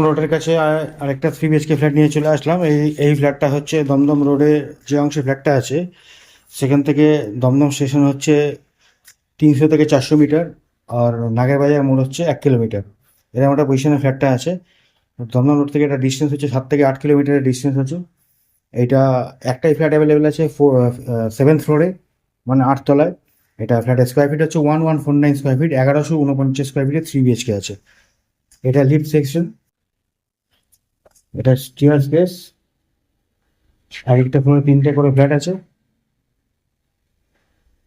রোডের কাছে আরেকটা 3 BHK ফ্ল্যাট নিয়ে চলে আসলাম। এই ফ্ল্যাটটা হচ্ছে দমদম রোডের যে অংশে ফ্ল্যাটটা আছে সেখান থেকে দমদম স্টেশন হচ্ছে 300 থেকে 400 মিটার, আর নাগেরবাজার মোড় হচ্ছে 1 কিলোমিটার। এরকম একটা পজিশনে ফ্ল্যাটটা আছে। দমদম রোড থেকে এটা ডিস্টেন্স হচ্ছে 7 থেকে 8 কিলোমিটারের ডিস্টেন্স হচ্ছে। এইটা একটাই ফ্ল্যাট অ্যাভেলেবেল আছে 7th ফ্লোরে, মানে 8 তলায়। এটা ফ্ল্যাটের স্কোয়ার ফিট হচ্ছে 1149 স্কোয়ার ফিট, 1149 স্কোয়ার ফিটে 3 BHK আছে। এটা লিফট সেকশন, এটা স্টিয়ার স্পেস। আর একটা ফ্লোরে 3টে করে ফ্ল্যাট আছে।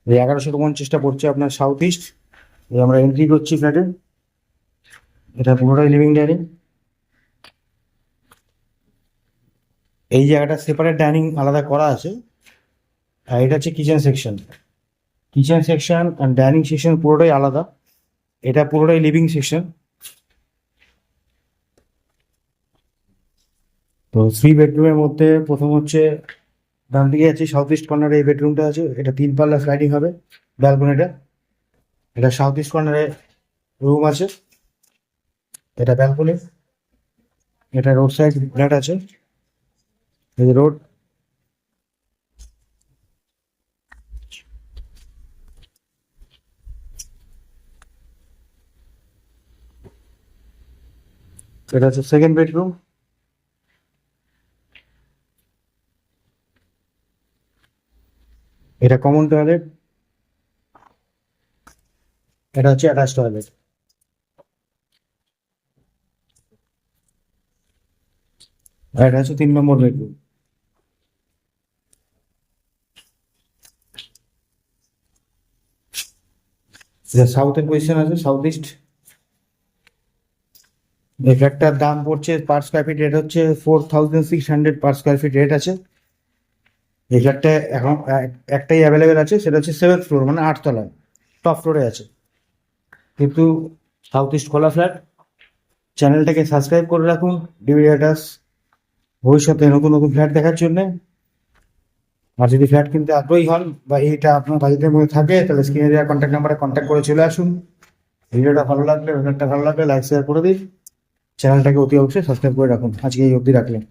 এই 1149টা পড়ছে আপনার সাউথ ইস্ট। আমরা এন্ট্রি করছি ফ্ল্যাটে। এটা পুরোটাই লিভিং ডাইনিং। এই জায়গাটা সেপারেট ডাইনিং আলাদা করা আছে। আর এটা হচ্ছে কিচেন সেকশন। কিচেন সেকশন আর ডাইনিং সেকশন পুরোটাই আলাদা। এটা পুরোটাই লিভিং সেকশন। তো 3 বেডরুমের মধ্যে প্রথম হচ্ছে ডান দিকে আছে সাউথ ইস্ট কর্নারে এই বেডরুমটা আছে। এটা 3 পাল্লা স্লাইডিং হবে ব্যালকনিটা। এটা সাউথ ইস্ট কর্নারে রুম আছে। এটা ব্যালকনি। এটা রোড সাইড ফ্ল্যাট আছে। এই যে রোড। এটা হচ্ছে সেকেন্ড বেডরুম। এটা কমন টয়লেট। এটা হচ্ছে অ্যাটাচ টয়লেট। আর এটা হচ্ছে 3 নম্বর বেডরুম। এটা সাউথের পজিশন আছে, সাউথ ইস্ট। এই ফ্ল্যাটটার দাম পড়ছে পার স্কোয়ার ফিট রেট হচ্ছে 4600 পার স্কোয়ার ফিট রেট আছে। এই ফ্ল্যাটটা এখন একটাই অ্যাভেলেবেল আছে, সেটা হচ্ছে 7th ফ্লোর, মানে 8 তলায় টপ ফ্লোরে আছে। কিন্তু সাউথ ইস্ট খোলা ফ্ল্যাট। চ্যানেলটাকে সাবস্ক্রাইব করে রাখুন ডিভি রাইটার্স, ভবিষ্যতে নতুন নতুন ফ্ল্যাট দেখার জন্য। আর যদি ফ্ল্যাট কিনতে আগ্রহী হন বা এইটা আপনার বাজেটের মধ্যে থাকে, তাহলে স্ক্রিনে দেওয়া কন্ট্যাক্ট নাম্বারে কন্ট্যাক্ট করে চলে আসুন। ভিডিওটা ভালো লাগলে লাইক শেয়ার করে দিন। চ্যানেলটাকে অতি অবশ্যই সাবস্ক্রাইব করে রাখুন। আজকে এই অবধি রাখলেন।